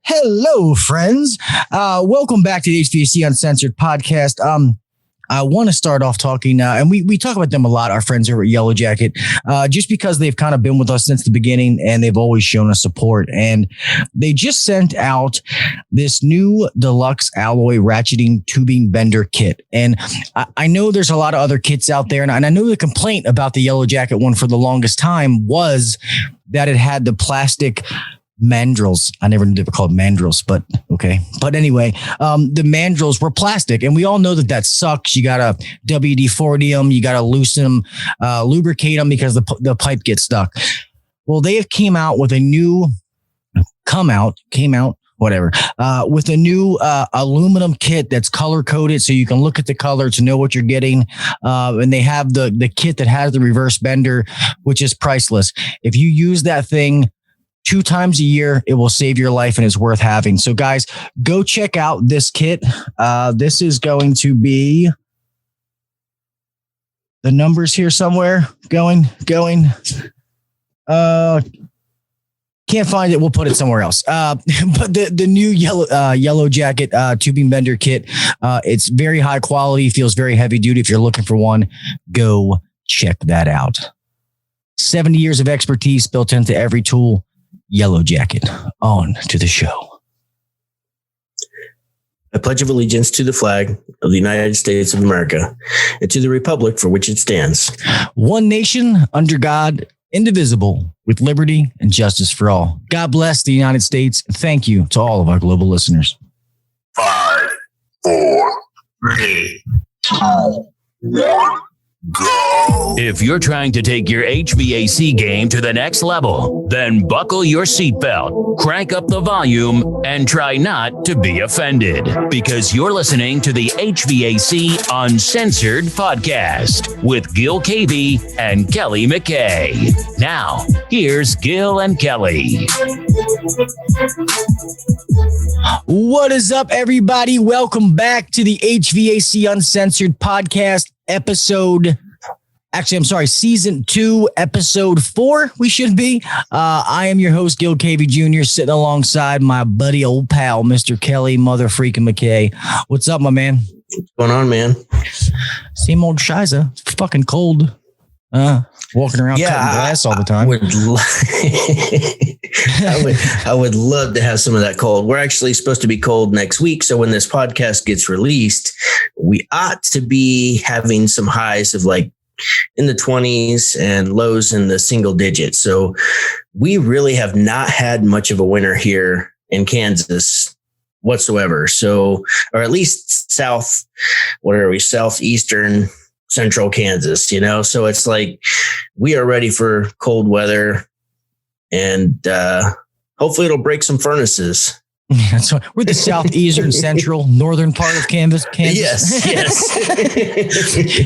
Hello, friends. Welcome back to the HVAC Uncensored podcast. I want to start off talking, and we talk about them a lot, our friends over at Yellow Jacket, just because they've kind of been with us since the beginning and they've always shown us support. And they just sent out this new deluxe alloy ratcheting tubing bender kit. And I know there's a lot of other kits out there. And I know the complaint about the Yellow Jacket one for the longest time was that it had the plastic mandrels. I never knew they were called mandrels, but okay. But anyway, the mandrels were plastic, and we all know that sucks. You gotta WD-40 them, you gotta loosen them, lubricate them because the pipe gets stuck. Well, they have came out with a new with a new aluminum kit that's color coded, so you can look at the color to know what you're getting. And they have the kit that has the reverse bender, which is priceless. If you use that thing 2 times a year, it will save your life and it's worth having. So guys, go check out this kit. This is going to be the numbers here somewhere. Going. Can't find it. We'll put it somewhere else. But the new Yellow Jacket tubing bender kit, it's very high quality, feels very heavy duty. If you're looking for one, go check that out. 70 years of expertise built into every tool. Yellow Jacket, on to the show. I pledge of allegiance to the flag of the United States of America and to the republic for which it stands. One nation under God, indivisible, with liberty and justice for all. God bless the United States. Thank you to all of our global listeners. 5, 4, 3, 2, 1. Go. If you're trying to take your HVAC game to the next level, then buckle your seatbelt, crank up the volume, and try not to be offended, because you're listening to the HVAC Uncensored podcast with Gil Cavey and Kelley McKay. Now, here's Gil and Kelley. What is up, everybody? Welcome back to the HVAC Uncensored podcast. Season 2, episode 4, we should be. I am your host, Gil Cavey Jr., sitting alongside my buddy, old pal, Mr. Kelley Mother Freaking McKay. What's up, my man? What's going on, man? Same old shiza. It's fucking cold. Walking around cutting glass all the time. I would love to have some of that cold. We're actually supposed to be cold next week. So when this podcast gets released, we ought to be having some highs of like in the 20s and lows in the single digits. So we really have not had much of a winter here in Kansas whatsoever. So, or at least southeastern central Kansas, so it's like we are ready for cold weather, and hopefully it'll break some furnaces. Yeah, so we're the southeastern central northern part of Kansas. Yes.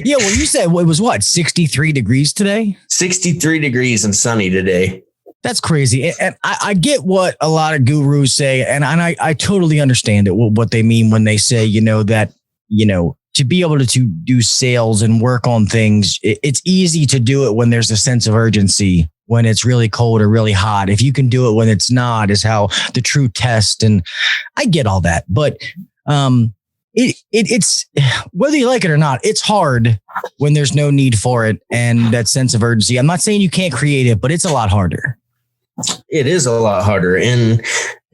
Yeah, well, you said it was 63 degrees today? 63 degrees and sunny today. That's crazy. And I get what a lot of gurus say, and I totally understand it, what they mean when they say, that, to be able to do sales and work on things, it's easy to do it when there's a sense of urgency, when it's really cold or really hot. If you can do it when it's not, is how the true test. And I get all that, but it's whether you like it or not, it's hard when there's no need for it and that sense of urgency. I'm not saying you can't create it, but it's a lot harder. It is a lot harder. And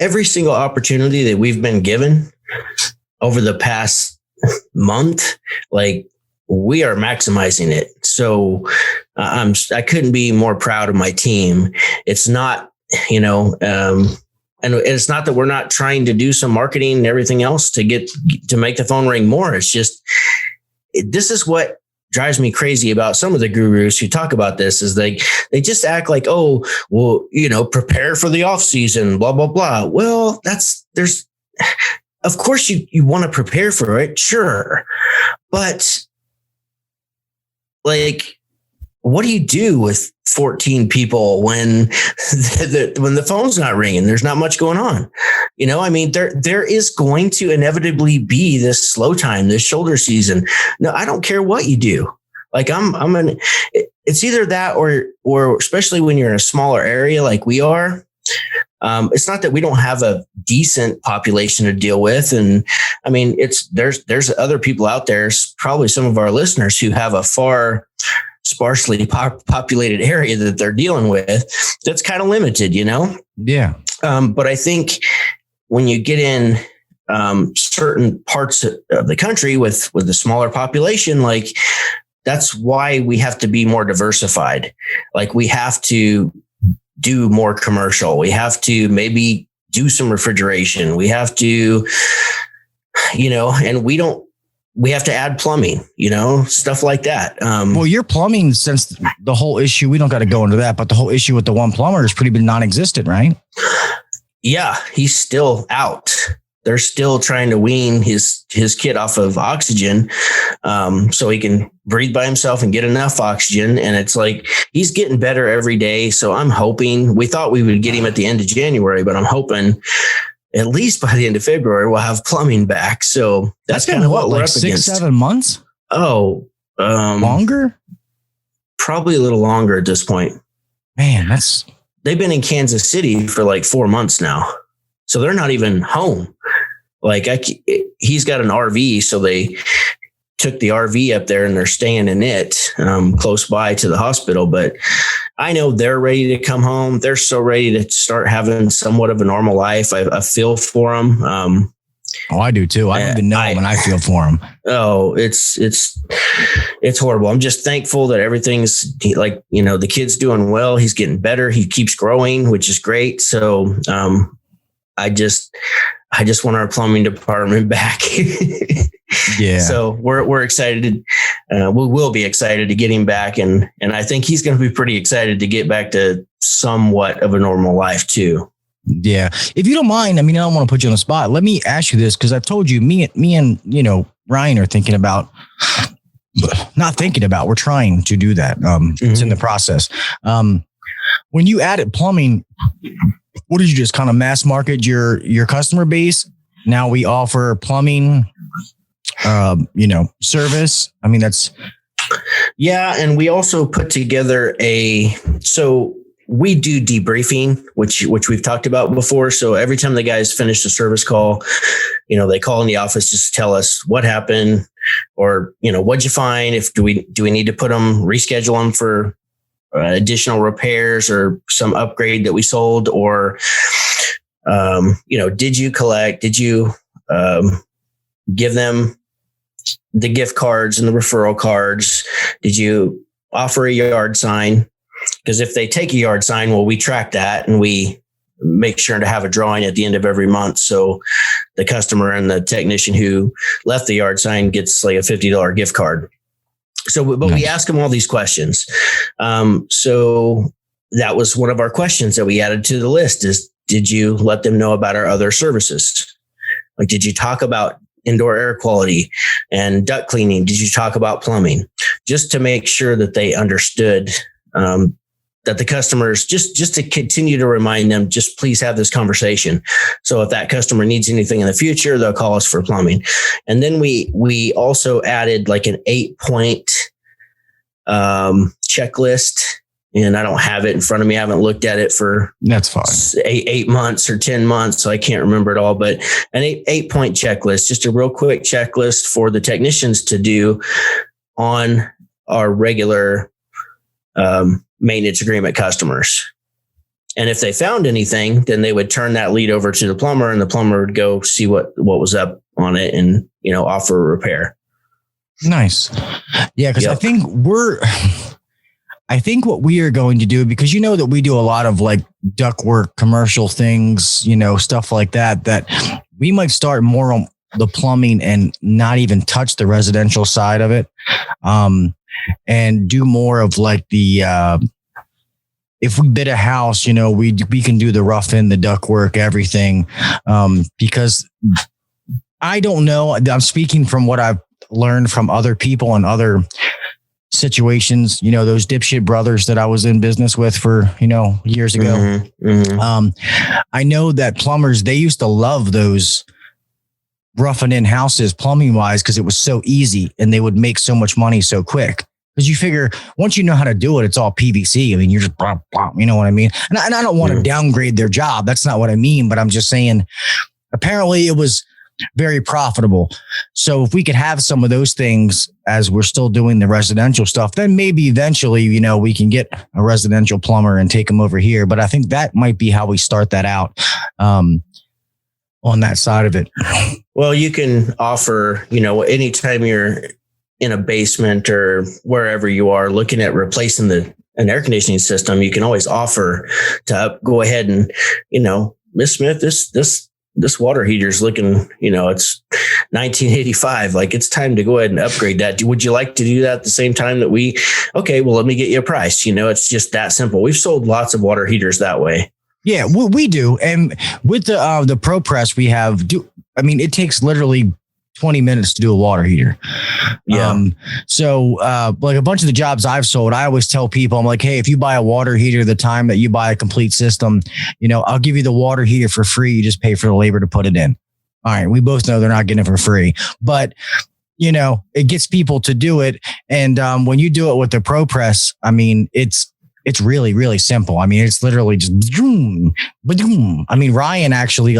every single opportunity that we've been given over the past month, like, we are maximizing it. So I couldn't be more proud of my team. It's not, and it's not that we're not trying to do some marketing and everything else to make the phone ring more. It's just, this is what drives me crazy about some of the gurus who talk about this, is they just act like, oh, well, prepare for the off season, blah, blah, blah. Well, of course you want to prepare for it. Sure. But like, what do you do with 14 people when the phone's not ringing? There's not much going on. I mean, there is going to inevitably be this slow time, this shoulder season. No, I don't care what you do. Like it's either that or especially when you're in a smaller area like we are. It's not that we don't have a decent population to deal with. And I mean, there's other people out there, probably some of our listeners, who have a far sparsely populated area that they're dealing with that's kind of limited, Yeah. But I think when you get in certain parts of the country with a smaller population, like that's why we have to be more diversified. Like we have to do more commercial. We have to maybe do some refrigeration. We have to, and we have to add plumbing, stuff like that. Well, your plumbing, since the whole issue, we don't got to go into that, but the whole issue with the one plumber is pretty been non-existent, right? Yeah, he's still out. They're still trying to wean his kid off of oxygen so he can breathe by himself and get enough oxygen. And it's like he's getting better every day. So I'm hoping, we thought we would get him at the end of January, but I'm hoping at least by the end of February, we'll have plumbing back. So that's kind of what we're up against. 6-7 months? Oh, longer? Probably a little longer at this point. Man, they've been in Kansas City for like 4 months now. So they're not even home. Like he's got an RV. So they took the RV up there and they're staying in it close by to the hospital. But I know they're ready to come home. They're so ready to start having somewhat of a normal life. I feel for them. I do too. I don't even know him, and I feel for him. Oh, it's horrible. I'm just thankful that everything's like, the kid's doing well. He's getting better. He keeps growing, which is great. So, I just want our plumbing department back. Yeah. So we're excited. We will be excited to get him back. And I think he's going to be pretty excited to get back to somewhat of a normal life too. Yeah. If you don't mind, I mean, I don't want to put you on the spot. Let me ask you this, because I've told you, me and Ryan are thinking about, we're trying to do that. It's in the process. When you added plumbing, what did you just kind of mass market your customer base? Now we offer plumbing, service. I mean, yeah. And we also put together so we do debriefing, which we've talked about before. So every time the guys finish the service call, they call in the office, just tell us what happened, or, what'd you find? Do we need to reschedule them for additional repairs or some upgrade that we sold, or, did you collect, did you, give them the gift cards and the referral cards? Did you offer a yard sign? Because if they take a yard sign, well, we track that and we make sure to have a drawing at the end of every month. So the customer and the technician who left the yard sign gets like a $50 gift card. So, but Nice. We ask them all these questions. So that was one of our questions that we added to the list is, did you let them know about our other services? Like, did you talk about indoor air quality and duct cleaning? Did you talk about plumbing? Just to make sure that they understood that the customers, just to continue to remind them, just please have this conversation. So if that customer needs anything in the future, they'll call us for plumbing. And then we also added like an 8-point checklist. And I don't have it in front of me. I haven't looked at it for that's fine. 8 months or 10 months. So I can't remember it all, but an 8-point checklist, just a real quick checklist for the technicians to do on our regular maintenance agreement customers. And if they found anything, then they would turn that lead over to the plumber, and the plumber would go see what was up on it and, offer a repair. Nice. Yeah. Cause Yep. I think what we are going to do, because that we do a lot of like ductwork, commercial things, stuff like that we might start more on the plumbing and not even touch the residential side of it. And do more of like the, if we bid a house, we can do the rough in, the ductwork, everything. Because I don't know, I'm speaking from what I've learned from other people and other situations, those dipshit brothers that I was in business with for, years ago. Mm-hmm, mm-hmm. I know that plumbers, they used to love those roughing in houses plumbing wise, because it was so easy and they would make so much money so quick. Because you figure once you know how to do it, it's all PVC. I mean, you're just, blah, blah, you know what I mean? And I don't want to downgrade their job. That's not what I mean. But I'm just saying, apparently it was very profitable. So if we could have some of those things as we're still doing the residential stuff, then maybe eventually, we can get a residential plumber and take them over here. But I think that might be how we start that out on that side of it. Well, you can offer, anytime you're in a basement or wherever you are looking at replacing an air conditioning system, you can always offer to go ahead and, Miss Smith, this water heater is looking, it's 1985. Like, it's time to go ahead and upgrade that. Would you like to do that at the same time that let me get you a price. It's just that simple. We've sold lots of water heaters that way. Yeah, we do. And with the ProPress we have, it takes literally 20 minutes to do a water heater. Yeah. So like a bunch of the jobs I've sold, I always tell people, I'm like, hey, if you buy a water heater the time that you buy a complete system, I'll give you the water heater for free. You just pay for the labor to put it in. All right. We both know they're not getting it for free, but it gets people to do it. And when you do it with the ProPress, it's really, really simple. It's literally just, Ryan actually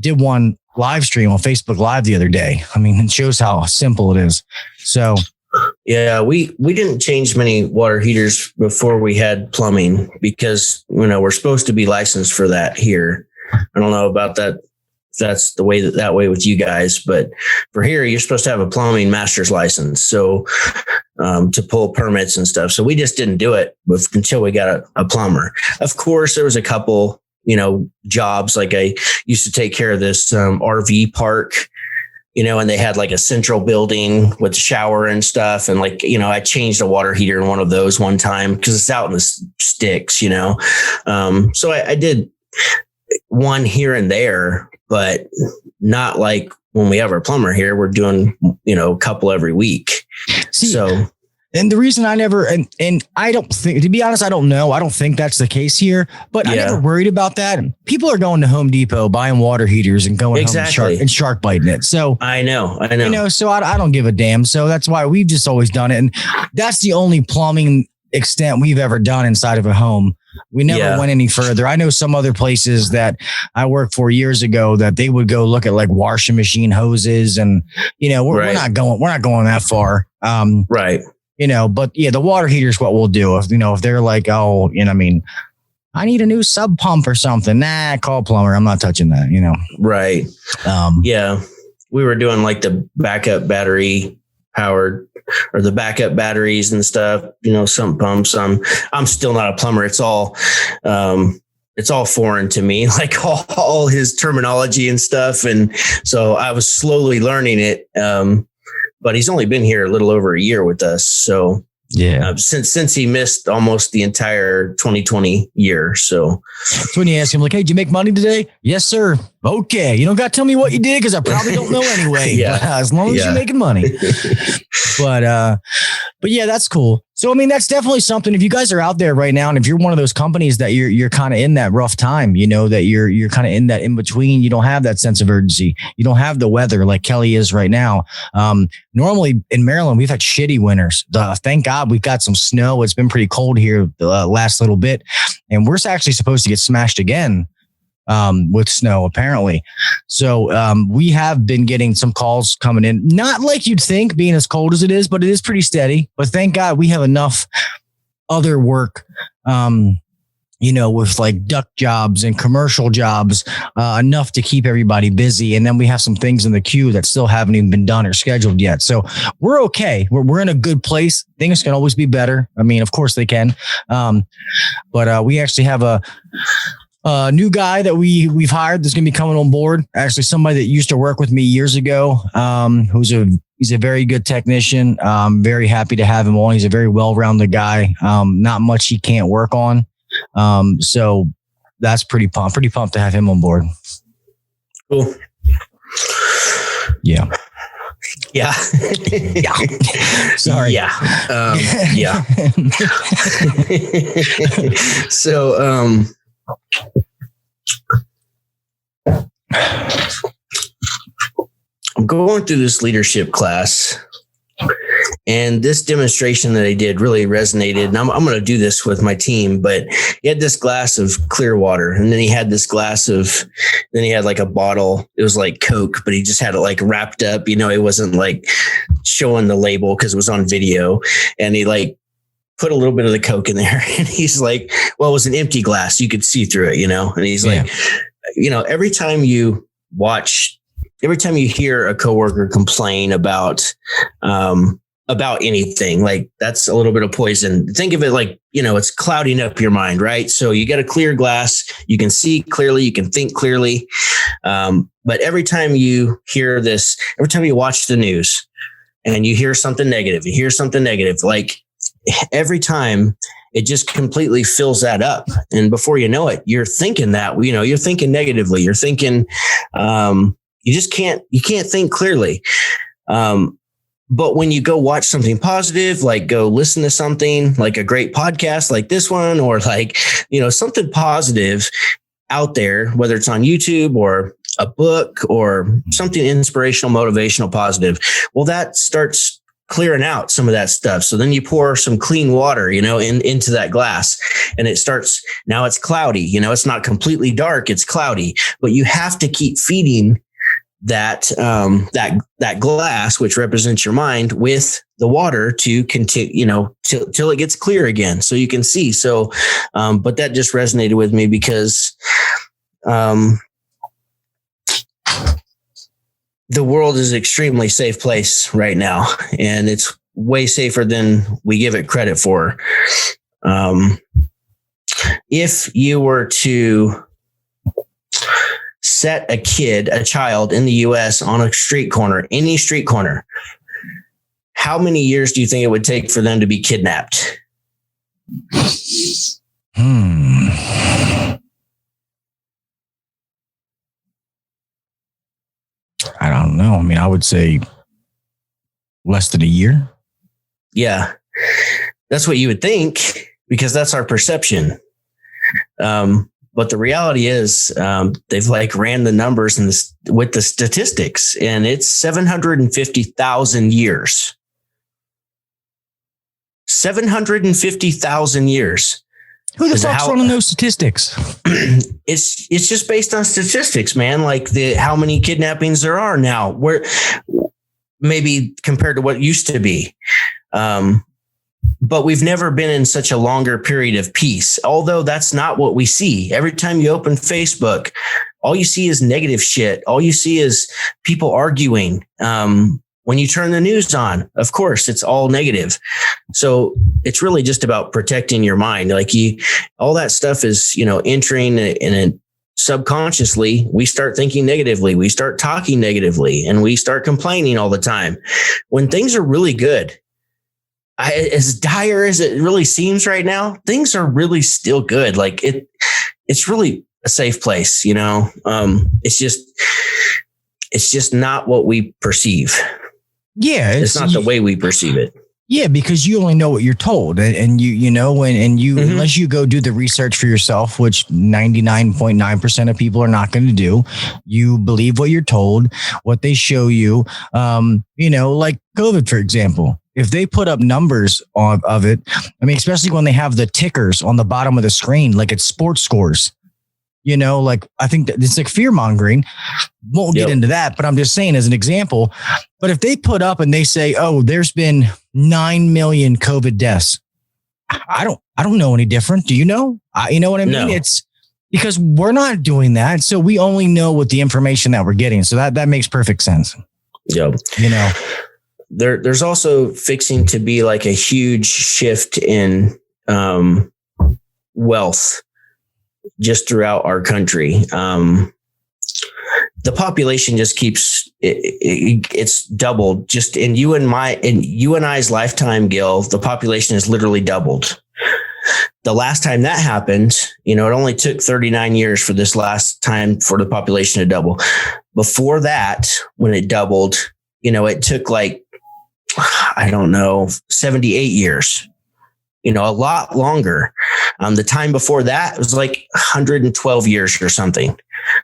did one live stream on Facebook Live the other day. It shows how simple it is. So yeah, we didn't change many water heaters before we had plumbing because, we're supposed to be licensed for that here. I don't know about that. That's the way that way with you guys, but for here, you're supposed to have a plumbing master's license. So to pull permits and stuff. So we just didn't do it until we got a plumber. Of course, there was a couple, jobs. Like I used to take care of this RV park, and they had like a central building with a shower and stuff. And I changed a water heater in one of those one time because it's out in the sticks, So I did one here and there, but not like when we have our plumber here, we're doing, a couple every week. And the reason I never, and I don't think, to be honest, I don't know. I don't think that's the case here, but I never worried about that. People are going to Home Depot, buying water heaters and going home and shark biting it. So I know. So I don't give a damn. So that's why we've just always done it. And that's the only plumbing extent we've ever done inside of a home. We never went any further. I know some other places that I worked for years ago that they would go look at like washing machine hoses and, we're not going that far. Right. But the water heater is what we'll do. If they're like, oh, I need a new sub pump or something. Nah, call plumber. I'm not touching that, Right. Yeah. We were doing like the backup battery powered or the backup batteries and stuff, sump pumps. I'm still not a plumber. It's all foreign to me, like all his terminology and stuff. And so I was slowly learning it. But he's only been here a little over a year with us. So since he missed almost the entire 2020 year. So when you ask him like, hey, did you make money today? Yes, sir. Okay. You don't got to tell me what you did because I probably don't know anyway. As long as you're making money. But yeah, that's cool. So, that's definitely something. If you guys are out there right now, and if you're one of those companies that you're kind of in that rough time, that you're kind of in that in between, you don't have that sense of urgency. You don't have the weather like Kelley is right now. Normally in Maryland, we've had shitty winters. Thank God we've got some snow. It's been pretty cold here the last little bit, and we're actually supposed to get smashed again with snow, apparently. So we have been getting some calls coming in, not like you'd think being as cold as it is, but it is pretty steady. But thank God we have enough other work, with like duct jobs and commercial jobs, enough to keep everybody busy. And then we have some things in the queue that still haven't even been done or scheduled yet. So we're okay. We're in a good place. Things can always be better. Of course they can. But we actually have a new guy that we've hired that's going to be coming on board. Actually, somebody that used to work with me years ago, he's a very good technician. Very happy to have him on. He's a very well-rounded guy. Not much he can't work on. So that's pretty pumped to have him on board. Cool. Yeah. Yeah. Yeah. Sorry. Yeah. Yeah. So, I'm going through this leadership class, and this demonstration that I did really resonated. And I'm going to do this with my team, but he had this glass of clear water, and then he had this then he had like a bottle. It was like Coke, but he just had it like wrapped up. It wasn't like showing the label because it was on video. And he like put a little bit of the Coke in there, and he's like, well, it was an empty glass. You could see through it, and he's like, every time you hear a coworker complain about anything, like that's a little bit of poison. Think of it like, it's clouding up your mind, right? So you got a clear glass, you can see clearly, you can think clearly. But every time you hear this, every time you watch the news and you hear something negative, like every time it just completely fills that up. And before you know it, you're thinking that, you're thinking negatively, you're thinking, you can't think clearly. But when you go watch something positive, like go listen to something like a great podcast like this one, or like, something positive out there, whether it's on YouTube or a book or something inspirational, motivational, positive, well, that starts clearing out some of that stuff. So then you pour some clean water, into that glass, and now it's cloudy, it's not completely dark, it's cloudy, but you have to keep feeding that glass, which represents your mind, with the water to continue, till it gets clear again, so you can see. So, but that just resonated with me because, the world is an extremely safe place right now, and it's way safer than we give it credit for. If you were to set a child in the US on a street corner, any street corner, how many years do you think it would take for them to be kidnapped? I don't know. I mean, I would say less than a year. Yeah. That's what you would think, because that's our perception. But the reality is, they've like ran the numbers with the statistics, and it's 750,000 years. 750,000 years. Who the fuck's running those statistics? It's just based on statistics, man. Like how many kidnappings there are now, where maybe compared to what used to be. But we've never been in such a longer period of peace, although that's not what we see. Every time you open Facebook, all you see is negative shit. All you see is people arguing. When you turn the news on, of course, it's all negative. So it's really just about protecting your mind. Like all that stuff is, entering and subconsciously, we start thinking negatively. We start talking negatively, and we start complaining all the time when things are really good. As dire as it really seems right now, things are really still good. Like it's really a safe place, it's just not what we perceive. Yeah. It's not the way we perceive it. Yeah, because you only know what you're told, and unless you go do the research for yourself, which 99.9% of people are not going to do, you believe what you're told, what they show you. Like COVID, for example. If they put up numbers of it, I mean, especially when they have the tickers on the bottom of the screen, like it's sports scores, like I think that it's like fear mongering. Won't get into that, but I'm just saying as an example. But if they put up and they say, oh, there's been 9 million COVID deaths, I don't know any different. Do you know? You know what I mean? No. It's because we're not doing that. So we only know what the information that we're getting. So that makes perfect sense. Yep. There's also fixing to be like a huge shift in wealth just throughout our country. The population just keeps it's doubled just in you and I's lifetime, Gil. The population has literally doubled. The last time that happened, it only took 39 years for this last time for the population to double. Before that, when it doubled, it took like, I don't know, 78 years, a lot longer. The time before that was like 112 years or something.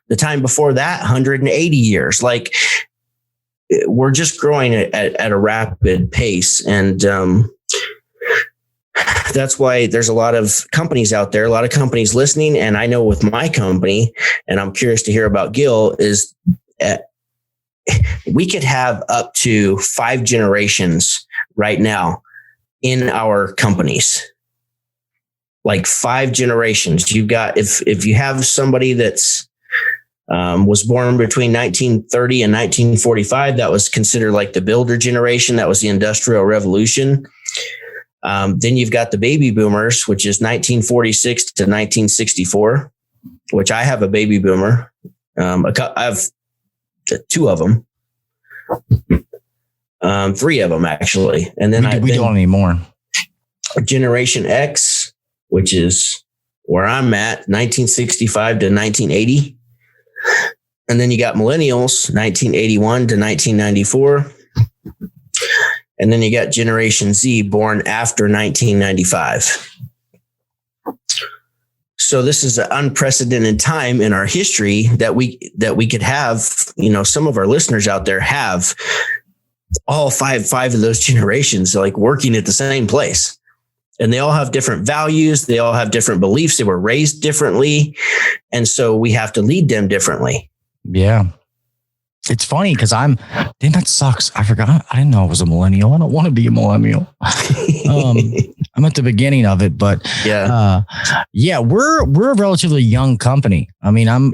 The time before that, 180 years. Like, we're just growing at a rapid pace. And that's why there's a lot of companies out there, a lot of companies listening. And I know with my company, and I'm curious to hear about Gil, is we could have up to 5 generations right now in our companies. Like 5 generations. You've got, if you have somebody that's was born between 1930 and 1945, that was considered like the builder generation. That was the Industrial Revolution. Then you've got the baby boomers, which is 1946 to 1964, which I have a baby boomer. I have 2 of them, 3 of them actually. And then we don't anymore. Generation X, which is where I'm at, 1965 to 1980. And then you got millennials, 1981 to 1994. And then you got Generation Z, born after 1995. So this is an unprecedented time in our history that we could have, some of our listeners out there have all five of those generations like working at the same place. And they all have different values. They all have different beliefs. They were raised differently. And so we have to lead them differently. Yeah. It's funny because that sucks. I forgot. I didn't know I was a millennial. I don't want to be a millennial. I'm at the beginning of it, but we're a relatively young company. I mean, I'm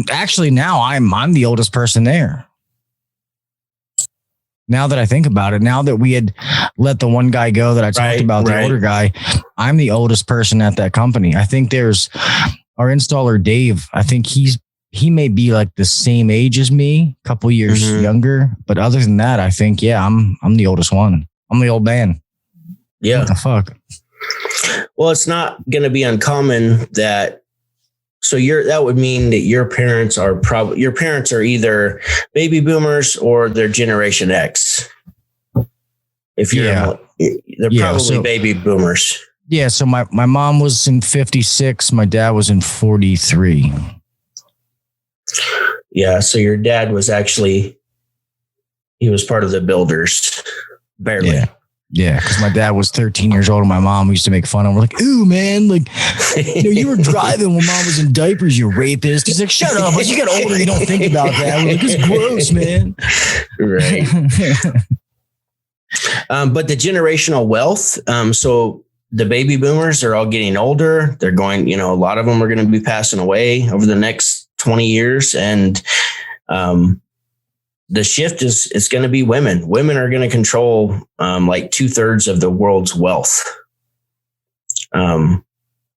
actually now I'm the oldest person there. Now that I think about it, now that we had let the one guy go that I talked about, the older guy, I'm the oldest person at that company. I think there's our installer, Dave. I think he may be like the same age as me, a couple years younger. But other than that, I think, I'm the oldest one. I'm the old man. Yeah. What the fuck? Well, it's not going to be uncommon that. So that would mean that your parents are either baby boomers or they're Generation X. If they're probably baby boomers. Yeah. So my mom was in 56. My dad was in 43. Yeah. So your dad was he was part of the builders, barely. Yeah. Yeah, because my dad was 13 years old and my mom used to make fun of him. We're like, ooh, man, like, you were driving when mom was in diapers, you rapist. He's like, shut up. As you get older, you don't think about that. We're like, it's gross, man. Right. But the generational wealth, so the baby boomers are all getting older. They're going, a lot of them are going to be passing away over the next 20 years. And the shift is going to be women. Women are going to control like 2/3 of the world's wealth,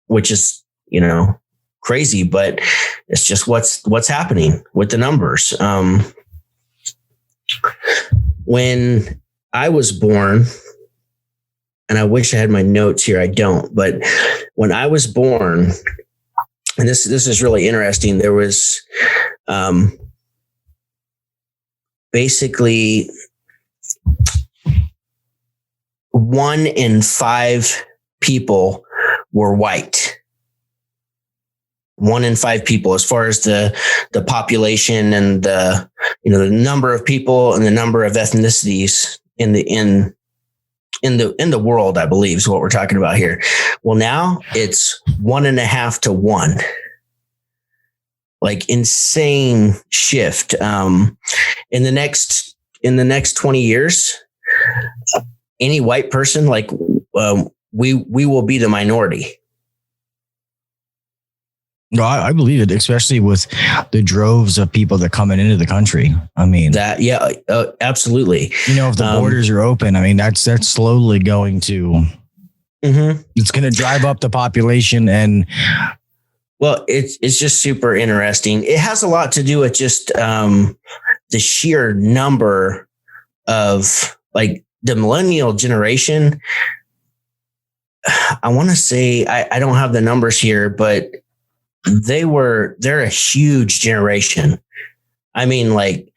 which is, crazy, but it's just what's happening with the numbers. When I was born, and I wish I had my notes here, I don't, but when I was born, and this is really interesting, there was basically 1 in 5 people were white. 1 in 5 people, as far as the population and the number of people and the number of ethnicities in the world, I believe is what we're talking about here. Well, now it's 1.5 to 1. Like insane shift. In the next 20 years, any white person, like we will be the minority. No, I believe it, especially with the droves of people that coming into the country. I mean, absolutely. If the borders are open, I mean, that's slowly going to, it's going to drive up the population. And well, it's just super interesting. It has a lot to do with just the sheer number of like the millennial generation. I want to say, I don't have the numbers here, but they're a huge generation. I mean, like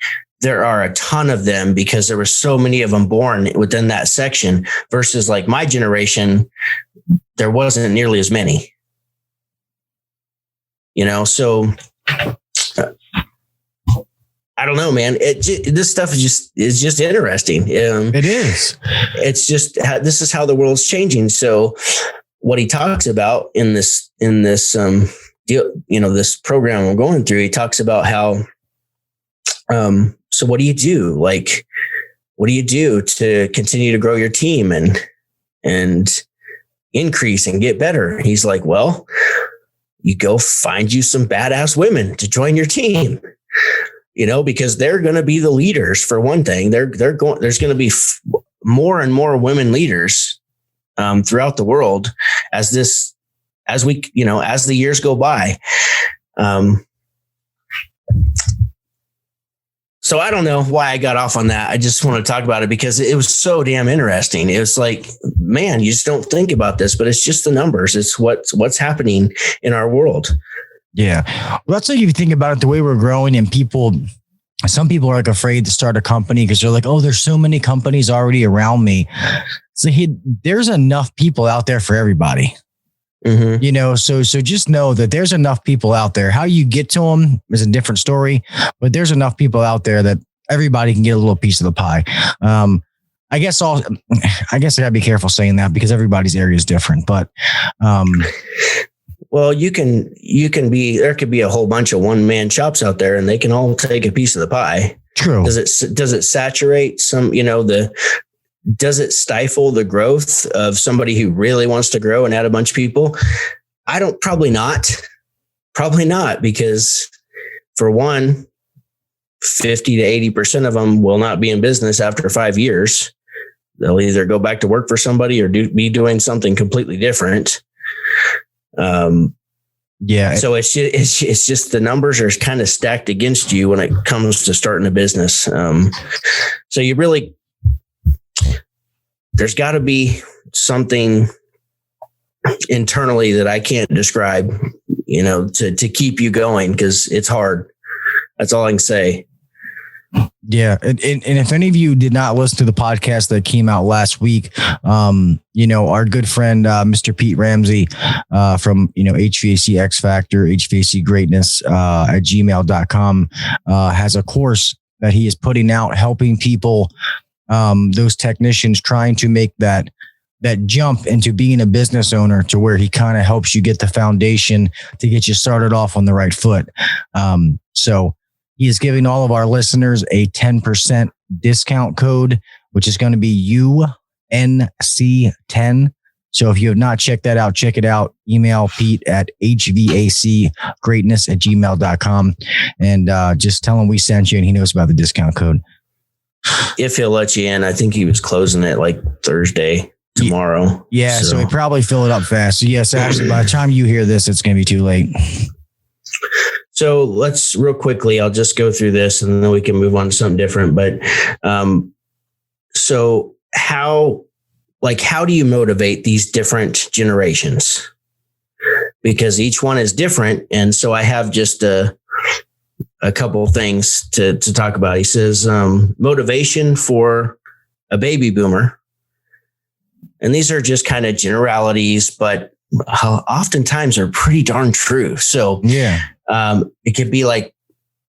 there are a ton of them because there were so many of them born within that section versus like my generation, there wasn't nearly as many, so I don't know, man. This stuff is just interesting. It is. It's just, this is how the world's changing. So what he talks about in this deal, this program I'm going through, he talks about how, so what do you do? Like, what do you do to continue to grow your team and increase and get better? He's like, well, you go find you some badass women to join your team, because they're going to be the leaders for one thing. There's going to be more and more women leaders throughout the world as the years go by. So I don't know why I got off on that. I just want to talk about it because it was so damn interesting. It was like, man, you just don't think about this, but it's just the numbers. It's what's happening in our world. Yeah. Well, that's like, if you think about it, the way we're growing and some people are like afraid to start a company because they're like, oh, there's so many companies already around me. So there's enough people out there for everybody. Mm-hmm. So just know that there's enough people out there. How you get to them is a different story, but there's enough people out there that everybody can get a little piece of the pie. I guess I gotta be careful saying that because everybody's area is different, but, well, there could be a whole bunch of one-man shops out there and they can all take a piece of the pie. True. Does it saturate some, does it stifle the growth of somebody who really wants to grow and add a bunch of people? Probably not, because for one, 50 to 80% of them will not be in business after 5 years. They'll either go back to work for somebody or be doing something completely different. Yeah. So it's just the numbers are kind of stacked against you when it comes to starting a business. So you really, there's got to be something internally that I can't describe, to keep you going because it's hard. That's all I can say. Yeah. And if any of you did not listen to the podcast that came out last week, our good friend, Mr. Pete Ramsey, from, HVAC X Factor, HVAC Greatness, at gmail.com, has a course that he is putting out, helping people, those technicians trying to make that jump into being a business owner, to where he kind of helps you get the foundation to get you started off on the right foot. So he is giving all of our listeners a 10% discount code, which is going to be UNC10. So if you have not checked that out, check it out. Email Pete at hvacgreatness@gmail.com and just tell him we sent you and he knows about the discount code. If he'll let you in. I think he was closing it like Thursday, tomorrow. Yeah, so he probably fill it up fast. So yes, actually, by the time you hear this, it's going to be too late. So let's real quickly, I'll just go through this and then we can move on to something different. But so how do you motivate these different generations? Because each one is different. And so I have just a couple of things to talk about. He says, motivation for a baby boomer. And these are just kind of generalities, but oftentimes are pretty darn true. So yeah. It could be like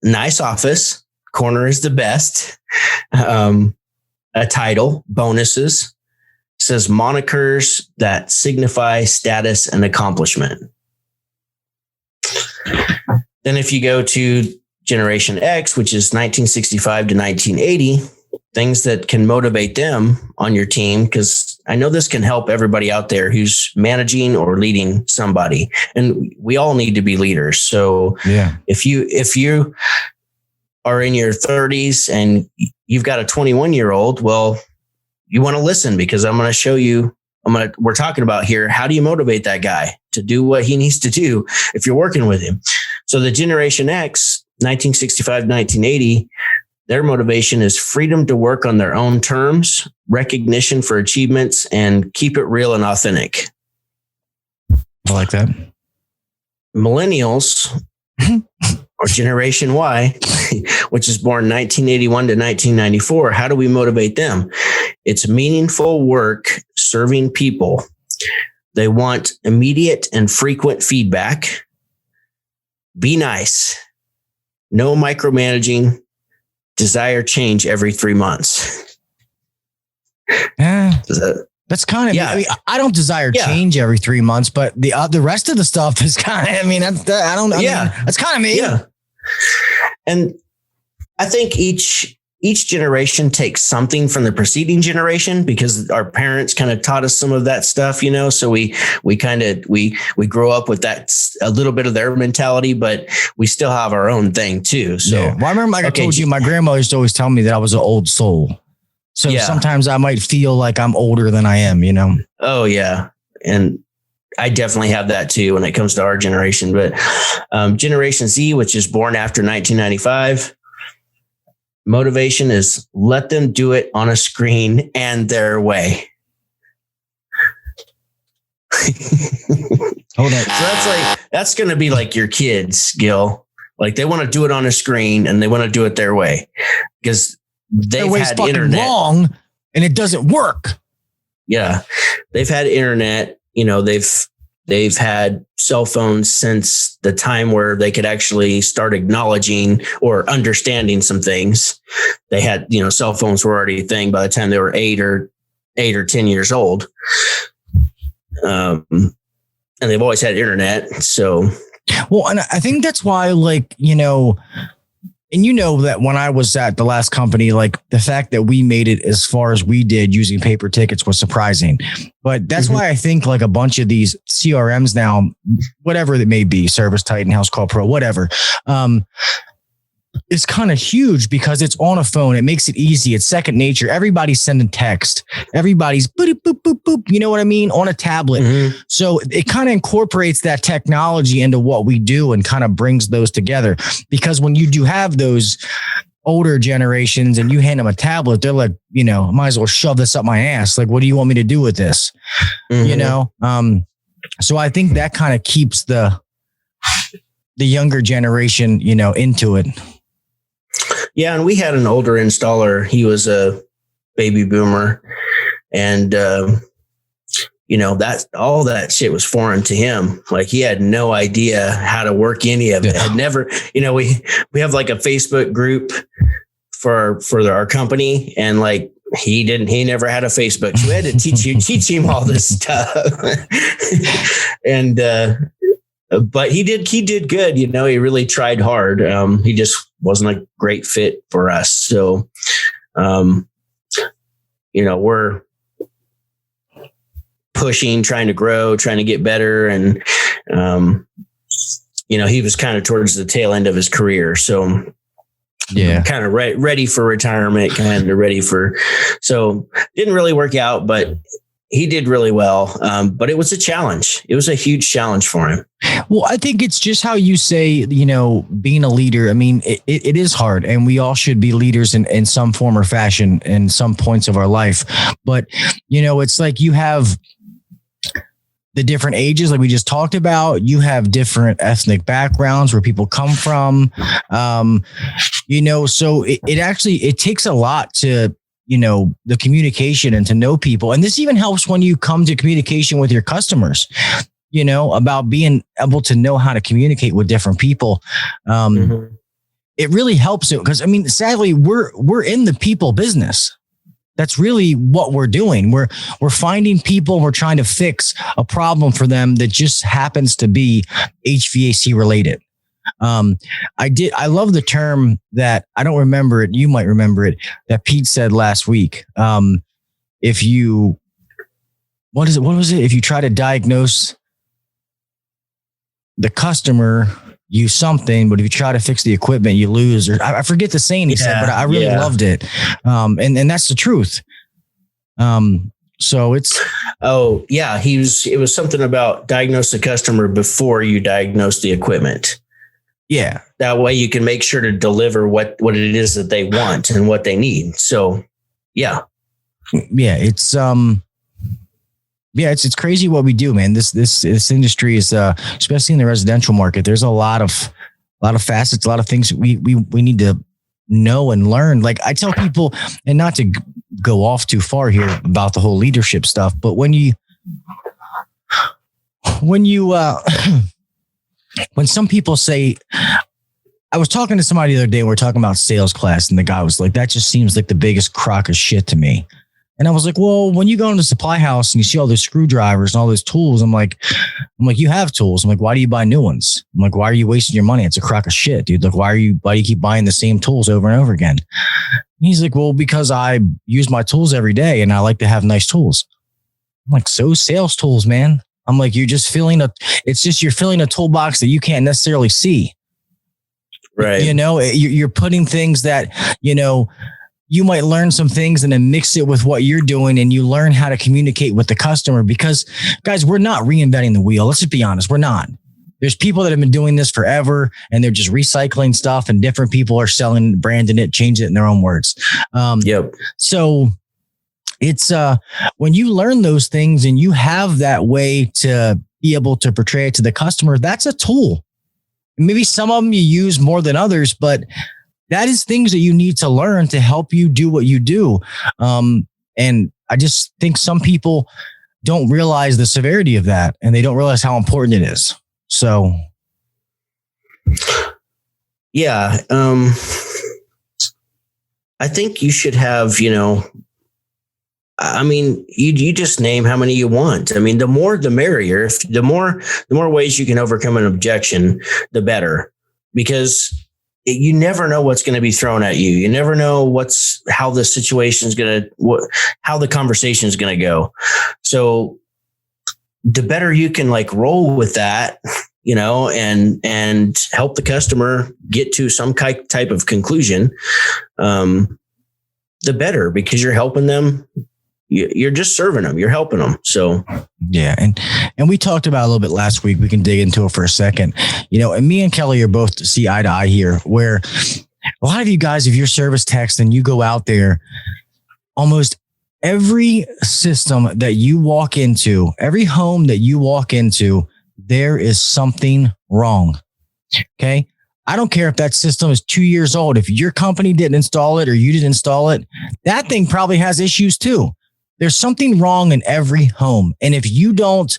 nice office, corner is the best, a title, bonuses, it says monikers that signify status and accomplishment. Then if you go to Generation X, which is 1965 to 1980, things that can motivate them on your team, because I know this can help everybody out there who's managing or leading somebody, and we all need to be leaders. So yeah, if you are in your 30s and you've got a 21-year-old, well, you want to listen because I'm going to show you. We're talking about here. How do you motivate that guy to do what he needs to do if you're working with him? So the Generation X, 1965 to 1980. Their motivation is freedom to work on their own terms, recognition for achievements, and keep it real and authentic. I like that. Millennials or Generation Y, which is born 1981 to 1994, how do we motivate them? It's meaningful work serving people. They want immediate and frequent feedback. Be nice. No micromanaging. Desire change every 3 months. That's kind of, I mean, I don't desire change every 3 months, but the rest of the stuff is kind of, I mean, that's kind of me. Yeah. And I think each generation takes something from the preceding generation, because our parents kind of taught us some of that stuff, you know, so we grow up with that, a little bit of their mentality, but we still have our own thing too. So well, I remember, I told you, my grandma used to always tell me that I was an old soul. So sometimes I might feel like I'm older than I am, you know? Oh yeah. And I definitely have that too when it comes to our generation, but Generation Z, which is born after 1995, motivation is let them do it on a screen and their way. Hold on. So that's going to be like your kids, Gil. Like they want to do it on a screen and they want to do it their way because they've had internet wrong and it doesn't work. Yeah. They've had internet, you know, they've had cell phones since the time where they could actually start acknowledging or understanding some things. They had, you know, cell phones were already a thing by the time they were 8 or 10 years old. And they've always had internet. So, well, and I think that's why, like, you know, and you know that when I was at the last company, like the fact that we made it as far as we did using paper tickets was surprising. But that's why I think like a bunch of these CRMs now, whatever it may be, Service Titan, House Call Pro, whatever, is kind of huge because it's on a phone. It makes it easy. It's second nature. Everybody's sending text. Everybody's boop, boop, boop, boop. You know what I mean? On a tablet. So it kind of incorporates that technology into what we do and kind of brings those together. Because when you do have those older generations and you hand them a tablet, they're like, you know, might as well shove this up my ass. Like, what do you want me to do with this? You know? So I think that kind of keeps the younger generation, you know, into it. Yeah, and we had an older installer. He was a baby boomer, and you know, that all that shit was foreign to him. Like he had no idea how to work any of it. Had never, you know, we have like a Facebook group for our company, and like he never had a Facebook, so we had to teach him all this stuff. And but he did good. You know, he really tried hard. He just wasn't a great fit for us. So, you know, we're pushing, trying to grow, trying to get better. And, you know, he was kind of towards the tail end of his career. So kind of ready for retirement, so didn't really work out, but he did really well. But it was a challenge. It was a huge challenge for him. Well, I think it's just how you say, you know, being a leader. I mean, it is hard, and we all should be leaders in some form or fashion in some points of our life. But, you know, it's like you have the different ages, like we just talked about. You have different ethnic backgrounds where people come from, you know, so it takes a lot to, you know, the communication and to know people. And this even helps when you come to communication with your customers, you know, about being able to know how to communicate with different people. It really helps it because, I mean, sadly, we're in the people business. That's really what we're doing. We're finding people. We're trying to fix a problem for them that just happens to be HVAC related. I love the term that I don't remember it. You might remember it, that Pete said last week. What was it? If you try to diagnose the customer, you something, but if you try to fix the equipment, you lose. Or I forget the saying he said, but I really loved it. And that's the truth. So it's, it was something about diagnose the customer before you diagnose the equipment. Yeah. That way you can make sure to deliver what it is that they want and what they need. So, yeah. Yeah. It's crazy what we do, man. This industry is, especially in the residential market, there's a lot of a lot of facets, a lot of things we need to know and learn. Like I tell people, and not to go off too far here about the whole leadership stuff, but when some people say, I was talking to somebody the other day, we were talking about sales class, and the guy was like, that just seems like the biggest crock of shit to me. And I was like, well, when you go into the supply house and you see all those screwdrivers and all those tools, I'm like, you have tools. I'm like, why do you buy new ones? I'm like, why are you wasting your money? It's a crock of shit, dude. Like, why do you keep buying the same tools over and over again? And he's like, well, because I use my tools every day and I like to have nice tools. I'm like, so sales tools, man. I'm like, you're filling a toolbox that you can't necessarily see. Right. You know, you're putting things that, you know, you might learn some things and then mix it with what you're doing, and you learn how to communicate with the customer, because guys, we're not reinventing the wheel. Let's just be honest. We're not. There's people that have been doing this forever, and they're just recycling stuff, and different people are selling, branding it, changing it in their own words. Yep. So it's when you learn those things and you have that way to be able to portray it to the customer, that's a tool. Maybe some of them you use more than others, but that is things that you need to learn to help you do what you do. And I just think some people don't realize the severity of that, and they don't realize how important it is. So. Yeah. I think you should have, you know, I mean, you just name how many you want. I mean, the more, the merrier. If the more ways you can overcome an objection, the better, because you never know what's going to be thrown at you. You never know how the situation is going to, how the conversation is going to go. So the better you can like roll with that, you know, and help the customer get to some type of conclusion, the better, because you're helping them. You're just serving them. You're helping them. So, yeah. And we talked about it a little bit last week. We can dig into it for a second, you know, and me and Kelley are both see eye to eye here, where a lot of you guys, if you're service techs and you go out there, almost every system that you walk into, every home that you walk into, there is something wrong. Okay. I don't care if that system is 2 years old. If your company didn't install it or you didn't install it, that thing probably has issues too. There's something wrong in every home. And if you don't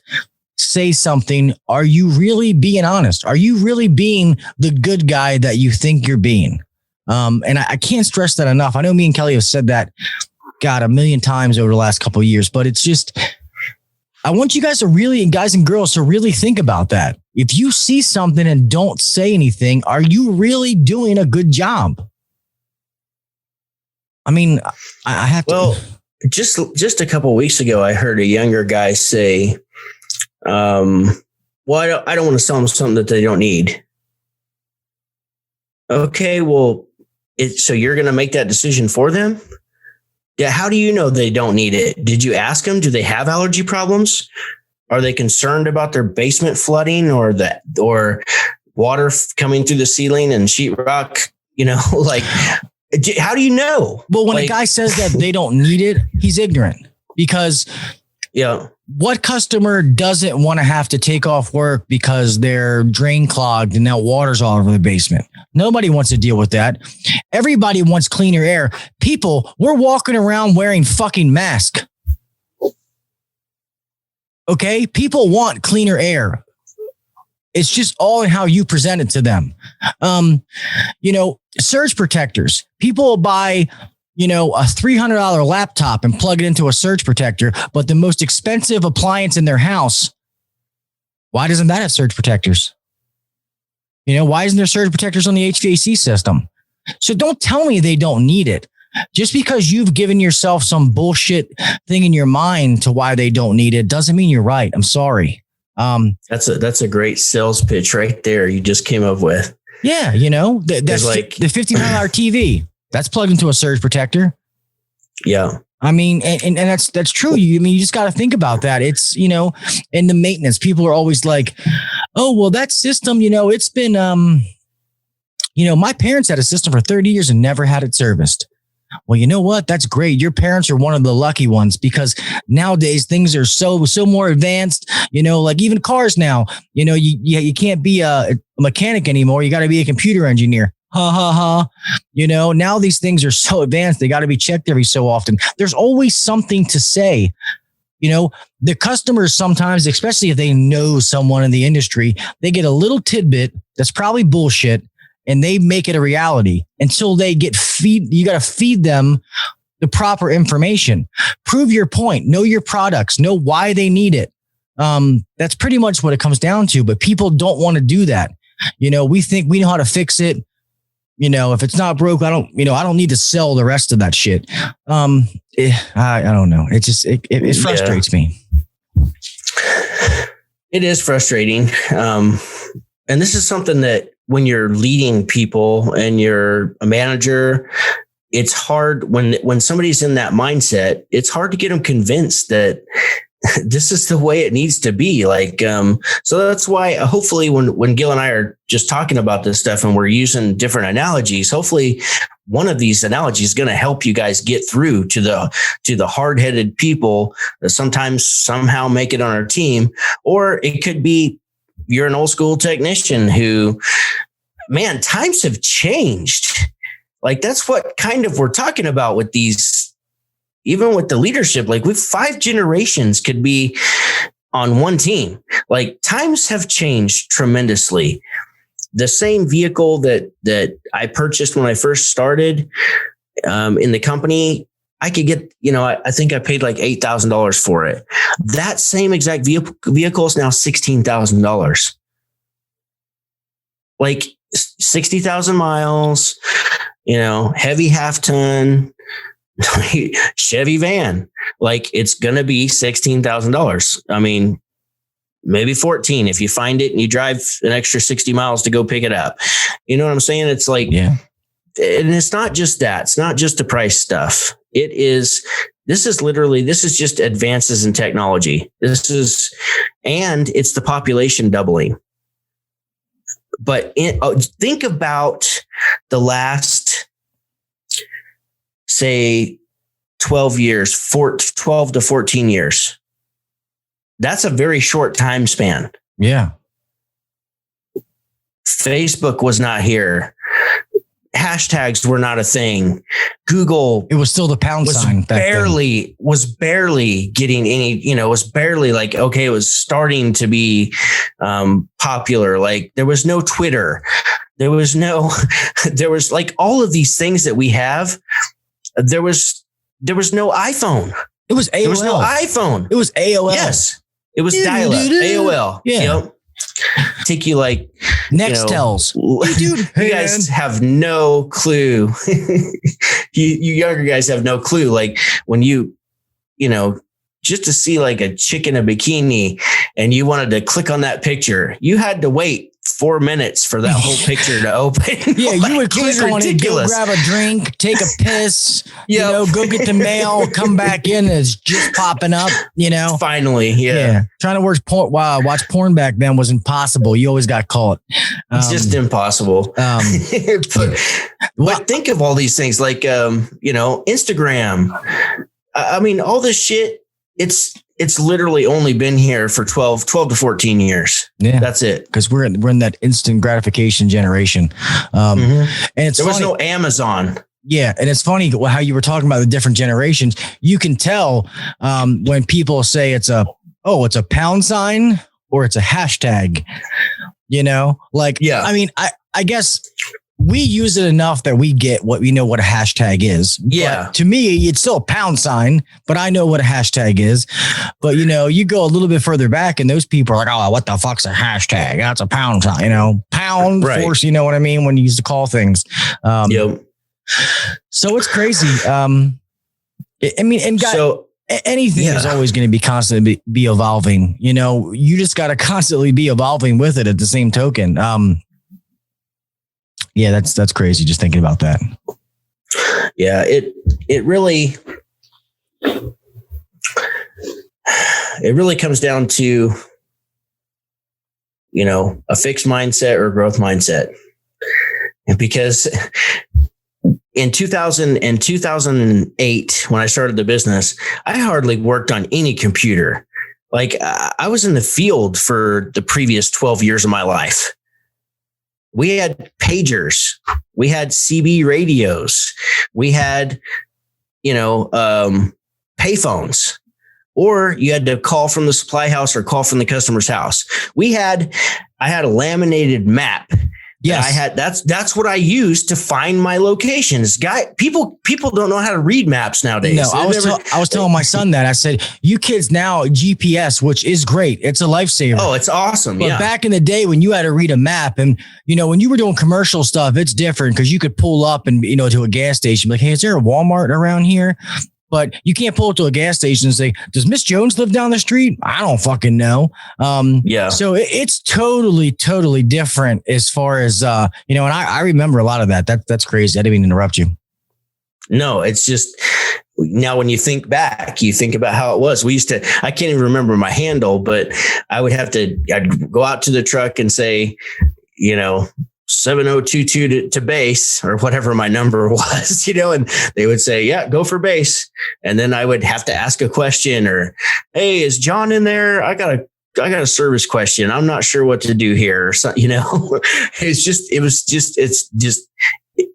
say something, are you really being honest? Are you really being the good guy that you think you're being? And I can't stress that enough. I know me and Kelley have said that, God, a million times over the last couple of years, but it's just, I want you guys to really, guys and girls, to really think about that. If you see something and don't say anything, are you really doing a good job? I mean, I have to. Well, just a couple of weeks ago, I heard a younger guy say, well, I don't want to sell them something that they don't need. Okay, well, so you're going to make that decision for them? Yeah. How do you know they don't need it? Did you ask them? Do they have allergy problems? Are they concerned about their basement flooding or water coming through the ceiling and sheetrock? You know, like, how do you know? Well, when a guy says that they don't need it, he's ignorant, because what customer doesn't want to have to take off work because their drain clogged and now water's all over the basement? Nobody wants to deal with that. Everybody wants cleaner air. People, we're walking around wearing fucking masks. Okay. People want cleaner air. It's just all in how you present it to them. You know, surge protectors. People will buy, you know, a $300 laptop and plug it into a surge protector, but the most expensive appliance in their house, why doesn't that have surge protectors? You know, why isn't there surge protectors on the HVAC system? So don't tell me they don't need it. Just because you've given yourself some bullshit thing in your mind to why they don't need it doesn't mean you're right. I'm sorry. That's a great sales pitch right there. You just came up with. Yeah. You know, that's like the $1,500 TV that's plugged into a surge protector. Yeah. I mean, and that's true. You just got to think about that. It's, you know, in the maintenance, people are always like, oh, well, that system, you know, it's been, you know, my parents had a system for 30 years and never had it serviced. Well, you know what? That's great. Your parents are one of the lucky ones because nowadays things are so more advanced. Like even cars now. You can't be a mechanic anymore. You got to be a computer engineer. Ha ha ha. Now these things are so advanced. They got to be checked every so often. There's always something to say. The customers sometimes, especially if they know someone in the industry, they get a little tidbit that's probably bullshit and they make it a reality until they get you got to feed them the proper information. Prove your point, know your products, know why they need it. That's pretty much what it comes down to, but people don't want to do that. We think we know how to fix it. If it's not broke, I don't need to sell the rest of that shit. I don't know. It frustrates me. It is frustrating. And this is something that when you're leading people and you're a manager, it's hard when somebody's in that mindset, it's hard to get them convinced that this is the way it needs to be. So that's why hopefully when Gil and I are just talking about this stuff and we're using different analogies, hopefully one of these analogies is going to help you guys get through to the hard-headed people that sometimes somehow make it on our team. Or it could be you're an old school technician who, man, times have changed. That's what kind of we're talking about with these, even with the leadership, with 5 generations could be on one team. Times have changed tremendously. The same vehicle that I purchased when I first started in the company, I could get, I think I paid $8,000 for it. That same exact vehicle is now $16,000. 60,000 miles, heavy half ton, Chevy van. It's going to be $16,000. I mean, maybe 14 if you find it and you drive an extra 60 miles to go pick it up. You know what I'm saying? It's yeah. And it's not just that. It's not just the price stuff. This is just advances in technology. And it's the population doubling. But think about the last, say, 12 to 14 years. That's a very short time span. Yeah. Facebook was not here. Hashtags were not a thing. Google, it was still the pound sign. Was barely getting any, was barely okay, it was starting to be popular. There was no Twitter. There was all of these things that we have. There was no iPhone. It was AOL. There was no iPhone. It was AOL. Yes. It was dial-up. AOL. Yeah. Take you Nextels. You guys have no clue. you younger guys have no clue. When just to see a chick in a bikini and you wanted to click on that picture, you had to wait 4 minutes for that whole picture to open. Yeah, you would click on it, go grab a drink, take a piss, go get the mail, come back in, and it's just popping up, Finally, yeah. Trying to watch porn back then was impossible. You always got caught. Just impossible. But think of all these things Instagram. I mean, all this shit, it's literally only been here for 12 to 14 years. Yeah. That's it. Because we're in that instant gratification generation. And there was no Amazon. Yeah. And it's funny how you were talking about the different generations. You can tell when people say it's a pound sign or it's a hashtag, yeah. I mean, I guess we use it enough that we get what we know what a hashtag is. Yeah. But to me, it's still a pound sign, but I know what a hashtag is. But you go a little bit further back and those people are like, oh, what the fuck's a hashtag? That's a pound sign, pound right. force. You know what I mean? When you used to call things. Yep. So it's crazy. Anything is always going to be constantly be evolving. You just got to constantly be evolving with it at the same token. Yeah, that's crazy just thinking about that. Yeah, it really comes down to a fixed mindset or growth mindset. Because in 2000 and 2008, when I started the business, I hardly worked on any computer. Like I was in the field for the previous 12 years of my life. We had pagers, we had CB radios, we had, payphones, or you had to call from the supply house or call from the customer's house. I had a laminated map. Yes. That's what I used to find my locations. People don't know how to read maps nowadays. No, I was telling my son that. I said, you kids now, GPS, which is great. It's a lifesaver. Oh, it's awesome. But back in the day when you had to read a map and, when you were doing commercial stuff, it's different because you could pull up and, to a gas station, like, hey, is there a Walmart around here? But you can't pull up to a gas station and say, does Miss Jones live down the street? I don't fucking know. So it's totally, totally different as far as, and I remember a lot of that. That's crazy. I didn't mean to interrupt you. No, it's just now when you think back, you think about how it was. I can't even remember my handle, but I'd go out to the truck and say, 7022 to base or whatever my number was, and they would say, yeah, go for base. And then I would have to ask a question or, hey, is John in there? I got a service question. I'm not sure what to do here. Or something,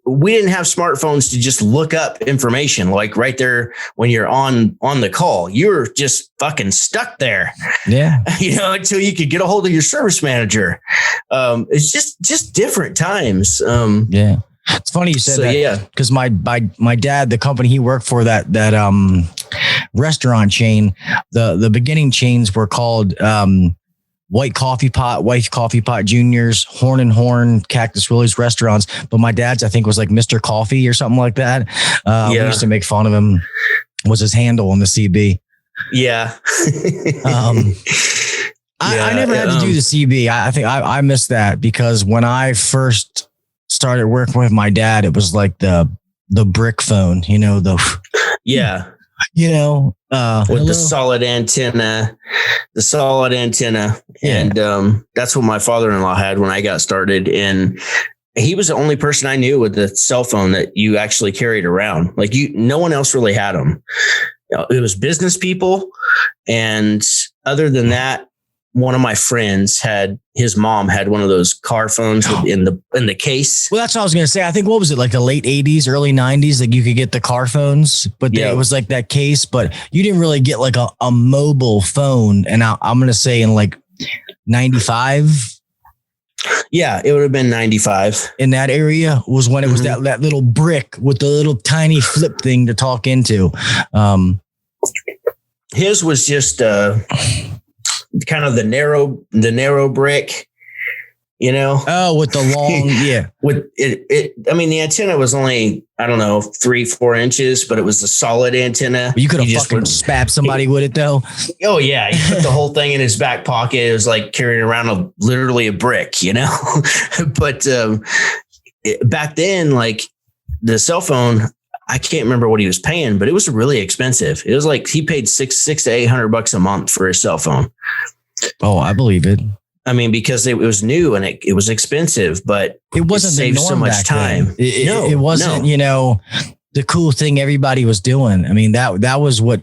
we didn't have smartphones to just look up information like right there when you're on the call. You're just fucking stuck there. Yeah. Until you could get a hold of your service manager. It's just different times. Yeah. It's funny you said that. Yeah. Because my dad, the company he worked for, that restaurant chain, the beginning chains were called White Coffee Pot Juniors, Horn and Horn, Cactus Willie's restaurants. But my dad's, I think, was like Mr. Coffee or something like that. We used to make fun of him. Was his handle on the CB? Yeah. I never had to do the CB. I think I missed that because when I first started working with my dad, it was like the brick phone, yeah. With the solid antenna. Yeah. And that's what my father-in-law had when I got started. And he was the only person I knew with the cell phone that you actually carried around. Like no one else really had them. It was business people. And other than that, one of my friends his mom had one of those car phones in the case. Well, that's what I was going to say. I think, what was it, like the late 80s, early 90s? Like you could get the car phones, but it was like that case, but you didn't really get like a mobile phone. And I'm going to say in like 95. Yeah, it would have been 95. In that area was when it was that little brick with the little tiny flip thing to talk into. His was just kind of the narrow brick, Oh, with the long, yeah. With it, I mean, the antenna was only, I don't know, 3-4 inches, but it was a solid antenna. You could have fucking spabbed somebody with it, though. Oh yeah, he put the whole thing in his back pocket. It was like carrying around literally a brick, But back then, like the cell phone, I can't remember what he was paying, but it was really expensive. It was like he paid $600 to $800 a month for his cell phone. Oh, I believe it. I mean, because it was new and it was expensive, but it wasn't saved so much time. It wasn't, the cool thing everybody was doing. I mean, that was what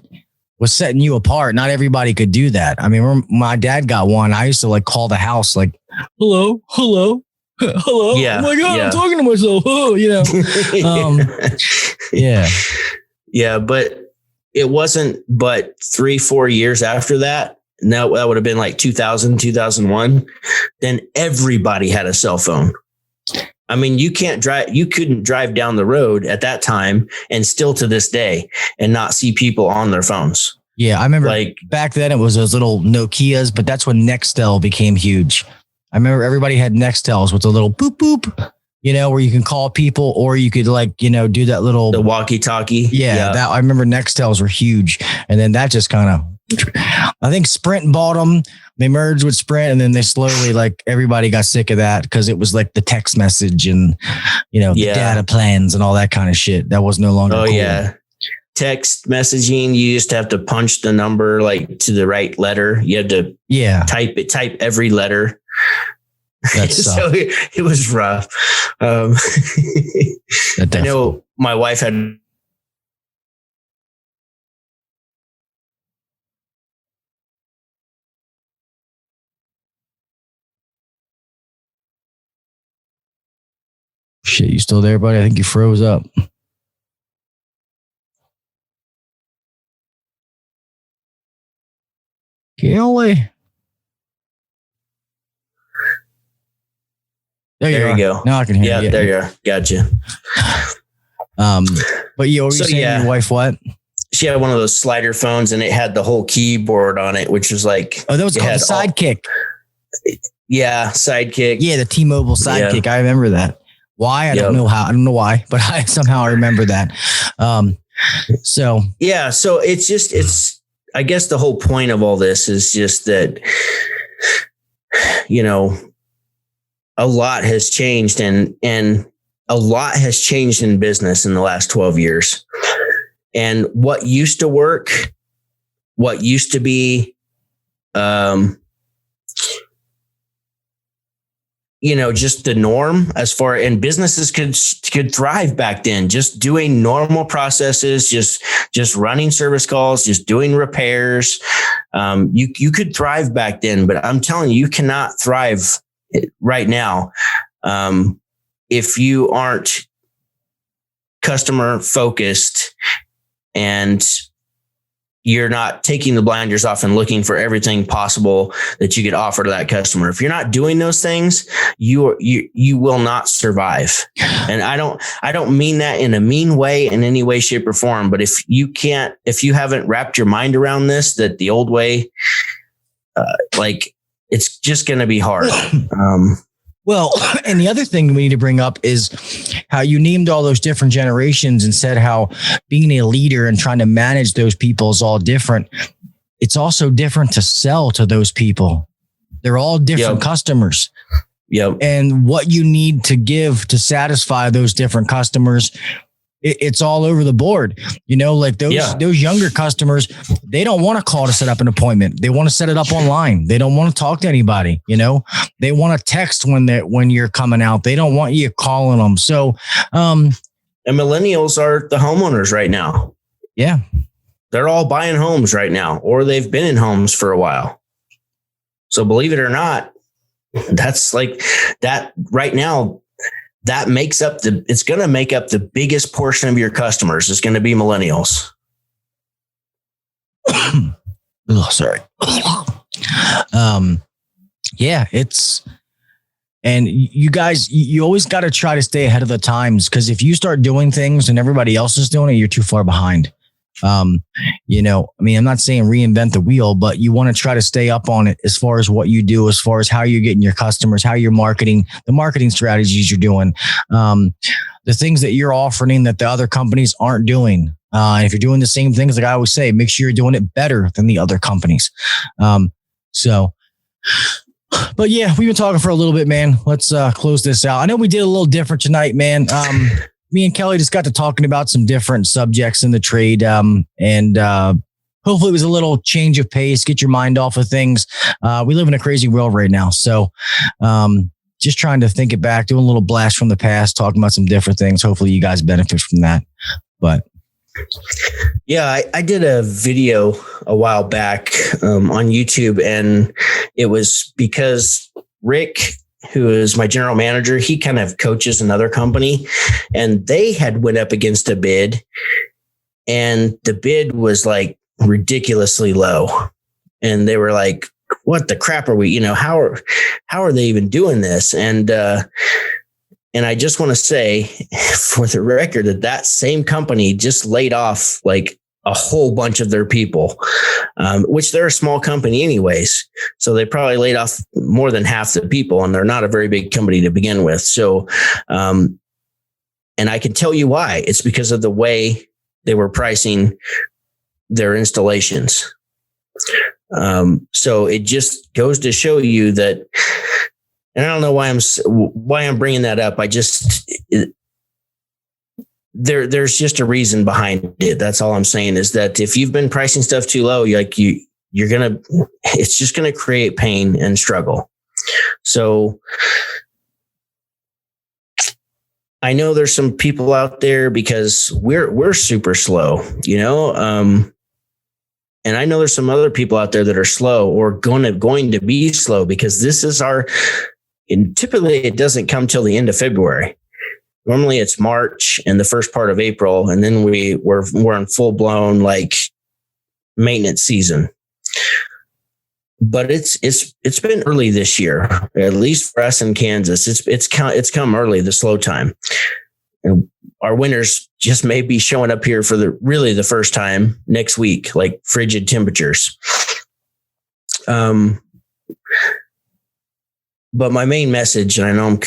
was setting you apart. Not everybody could do that. I mean, when my dad got one, I used to like call the house like, hello. Yeah. Oh my God, I'm talking to myself. Oh, yeah. Yeah. But it wasn't but 3-4 years after that. Now that would have been like 2000, 2001. Then everybody had a cell phone. I mean, you couldn't drive down the road at that time and still to this day and not see people on their phones. Yeah. I remember like back then it was those little Nokias, but that's when Nextel became huge. I remember everybody had Nextels with a little boop, boop, where you can call people or you could do that little. The walkie talkie. Yeah. That I remember Nextels were huge. And then that just kind of, I think Sprint bought them. They merged with Sprint and then they slowly, like everybody got sick of that because it was like the text message and, the data plans and all that kind of shit. That was no longer. Oh, cool. Yeah. Text messaging, you used to have to punch the number like to the right letter. You had to type every letter. So it was rough. I know my wife had Shit, you still there, buddy? I think you froze up. Kelley. There you go. Now I can hear you. Yeah, there you are. Gotcha. But you were saying your wife what? She had one of those slider phones and it had the whole keyboard on it, which was like, oh, that was called the Sidekick. Sidekick. Yeah, the T-Mobile Sidekick. Yeah. I remember that. Why? I don't know how. I don't know why, but I somehow remember that. So it's I guess the whole point of all this is just that, a lot has changed and a lot has changed in business in the last 12 years. And what used to work, what used to be, just the norm as far, and businesses could thrive back then, just doing normal processes, just running service calls, just doing repairs. You could thrive back then, but I'm telling you, you cannot thrive right now. If you aren't customer focused and you're not taking the blinders off and looking for everything possible that you could offer to that customer. If you're not doing those things, you will not survive. And I don't mean that in a mean way in any way, shape or form. But if you haven't wrapped your mind around this, that the old way, it's just going to be hard. Well, and the other thing we need to bring up is how you named all those different generations and said how being a leader and trying to manage those people is all different. It's also different to sell to those people. They're all different customers. Yep. And what you need to give to satisfy those different customers, it's all over the board. Those younger customers, they don't want to call to set up an appointment. They want to set it up online. They don't want to talk to anybody. They want to text when you're coming out. They don't want you calling them. So, and millennials are the homeowners right now. Yeah. They're all buying homes right now, or they've been in homes for a while. So believe it or not, that's like that right now. That it's going to make up the biggest portion of your customers. It's going to be millennials. Oh, sorry. And you guys, you always got to try to stay ahead of the times, because if you start doing things and everybody else is doing it, you're too far behind. I'm not saying reinvent the wheel, but you want to try to stay up on it as far as what you do, as far as how you're getting your customers, how you're marketing, the marketing strategies you're doing, the things that you're offering that the other companies aren't doing. And if you're doing the same things, like I always say, make sure you're doing it better than the other companies. But yeah, we've been talking for a little bit, man. Let's close this out. I know we did a little different tonight, man. Me and Kelley just got to talking about some different subjects in the trade. And hopefully it was a little change of pace, get your mind off of things. We live in a crazy world right now. So just trying to think it back, doing a little blast from the past, talking about some different things. Hopefully you guys benefit from that. But yeah, I did a video a while back on YouTube, and it was because Rick, who is my general manager, he kind of coaches another company, and they had went up against a bid, and the bid was like ridiculously low. And they were like, what the crap are we, how are they even doing this? And I just want to say for the record that same company just laid off like a whole bunch of their people, which they're a small company anyways. So they probably laid off more than half the people, and they're not a very big company to begin with. So, and I can tell you why. It's because of the way they were pricing their installations. So it just goes to show you that, and I don't know why I'm bringing that up. There's just a reason behind it. That's all I'm saying, is that if you've been pricing stuff too low, it's just going to create pain and struggle. So I know there's some people out there because we're super slow, and I know there's some other people out there that are slow or going to be slow because this is and typically it doesn't come till the end of February. Normally it's March and the first part of April, and then we're in full blown like maintenance season. But it's been early this year, at least for us in Kansas. It's come early, the slow time. And our winters just may be showing up here for the first time next week, like frigid temperatures. But my main message, and I know I'm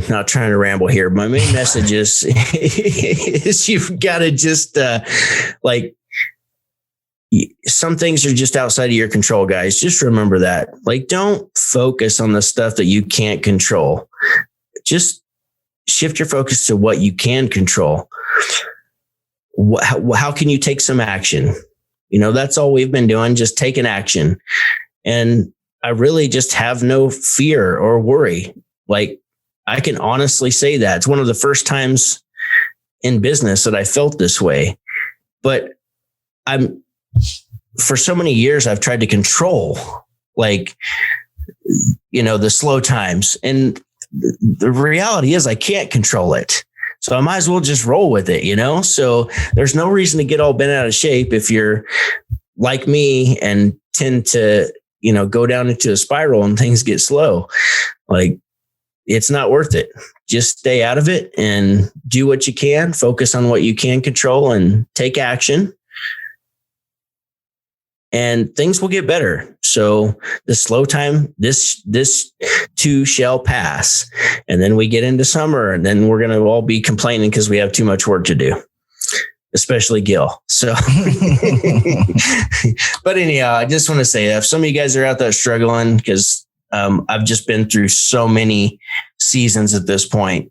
not trying to ramble here, my main message is you've got to just some things are just outside of your control, guys. Just remember that. Like, don't focus on the stuff that you can't control. Just shift your focus to what you can control. How can you take some action? That's all we've been doing, just taking action. And I really just have no fear or worry. Like, I can honestly say that it's one of the first times in business that I felt this way. But for so many years, I've tried to control, the slow times. And the reality is I can't control it. So I might as well just roll with it, So there's no reason to get all bent out of shape if you're like me and tend to, go down into a spiral and things get slow. Like, it's not worth it. Just stay out of it and do what you can, focus on what you can control and take action. And things will get better. So the slow time, this too shall pass. And then we get into summer, and then we're going to all be complaining because we have too much work to do, especially Gil. So, but anyhow, I just want to say, if some of you guys are out there struggling, because I've just been through so many seasons at this point,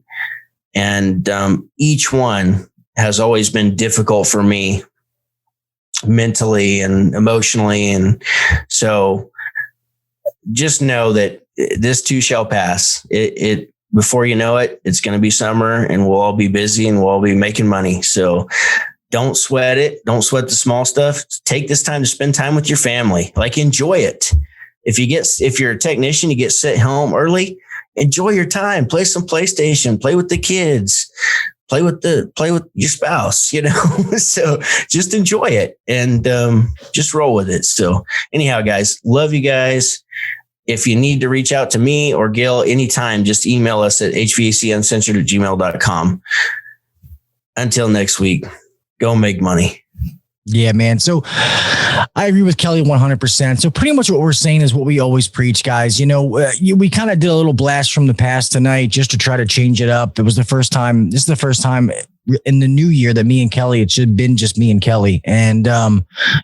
and each one has always been difficult for me, mentally and emotionally. And so just know that this too shall pass. It before you know it, it's going to be summer and we'll all be busy and we'll all be making money. So don't sweat it. Don't sweat the small stuff. Take this time to spend time with your family. Like, enjoy it. If you're a technician, you get sent home early, enjoy your time, play some PlayStation, play with the kids, play with your spouse, so just enjoy it and just roll with it. So anyhow, guys, love you guys. If you need to reach out to me or Gil anytime, just email us at hvacuncensored@gmail.com. Until next week, go make money. Yeah, man. So I agree with Kelley 100%. So pretty much what we're saying is what we always preach, guys. We kind of did a little blast from the past tonight just to try to change it up. This is the first time in the new year that me and Kelley, it should have been just me and Kelley. And,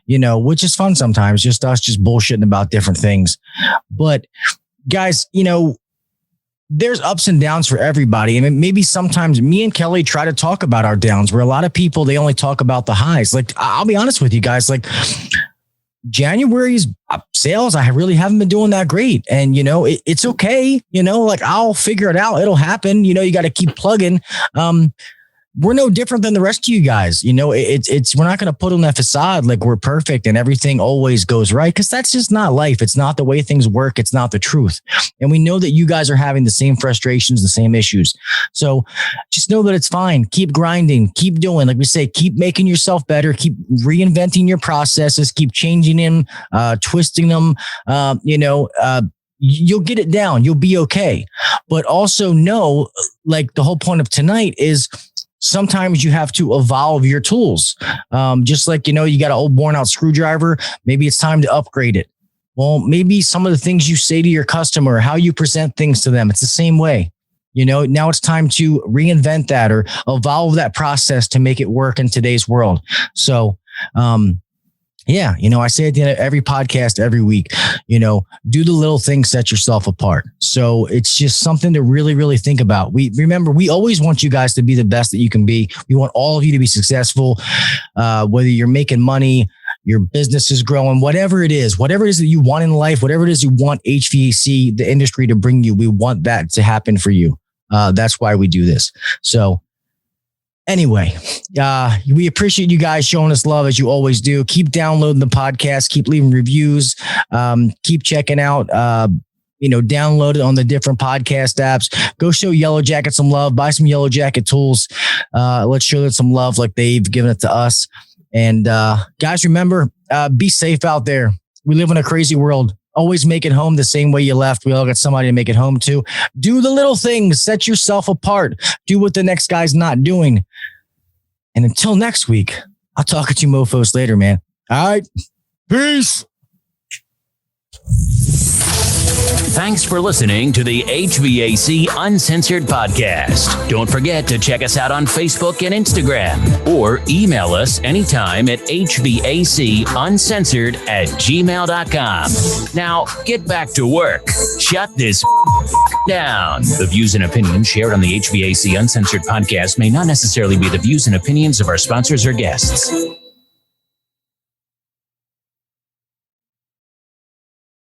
which is fun sometimes, just us just bullshitting about different things. But guys, there's ups and downs for everybody. And maybe sometimes me and Kelley try to talk about our downs, where a lot of people, they only talk about the highs. Like, I'll be honest with you guys, like January's sales, I really haven't been doing that great. And, it's okay. I'll figure it out. It'll happen. You got to keep plugging. We're no different than the rest of you guys. We're not going to put on that facade like we're perfect and everything always goes right, because that's just not life. It's not the way things work. It's not the truth. And we know that you guys are having the same frustrations, the same issues. So just know that it's fine. Keep grinding, keep doing, like we say, keep making yourself better, keep reinventing your processes, keep changing them, twisting them, you'll get it down. You'll be okay. But also know, like the whole point of tonight is, sometimes you have to evolve your tools. Just like, you got an old worn out screwdriver. Maybe it's time to upgrade it. Well, maybe some of the things you say to your customer, how you present things to them, it's the same way. Now it's time to reinvent that or evolve that process to make it work in today's world. So, yeah, I say at the end of every podcast, every week, do the little things, set yourself apart. So it's just something to really, really think about. We always want you guys to be the best that you can be. We want all of you to be successful, whether you're making money, your business is growing, whatever it is that you want in life, whatever it is you want HVAC, the industry, to bring you, we want that to happen for you. That's why we do this. So anyway, we appreciate you guys showing us love as you always do. Keep downloading the podcast, keep leaving reviews, keep checking out, download it on the different podcast apps. Go show Yellow Jacket some love, buy some Yellow Jacket tools. Let's show them some love like they've given it to us. And guys, remember, be safe out there. We live in a crazy world. Always make it home the same way you left. We all got somebody to make it home to. Do the little things. Set yourself apart. Do what the next guy's not doing. And until next week, I'll talk to you mofos later, man. All right. Peace. Thanks for listening to the HVAC Uncensored podcast. Don't forget to check us out on Facebook and Instagram, or email us anytime at hvacuncensored@gmail.com. Now, get back to work. Shut this down. The views and opinions shared on the HVAC Uncensored podcast may not necessarily be the views and opinions of our sponsors or guests.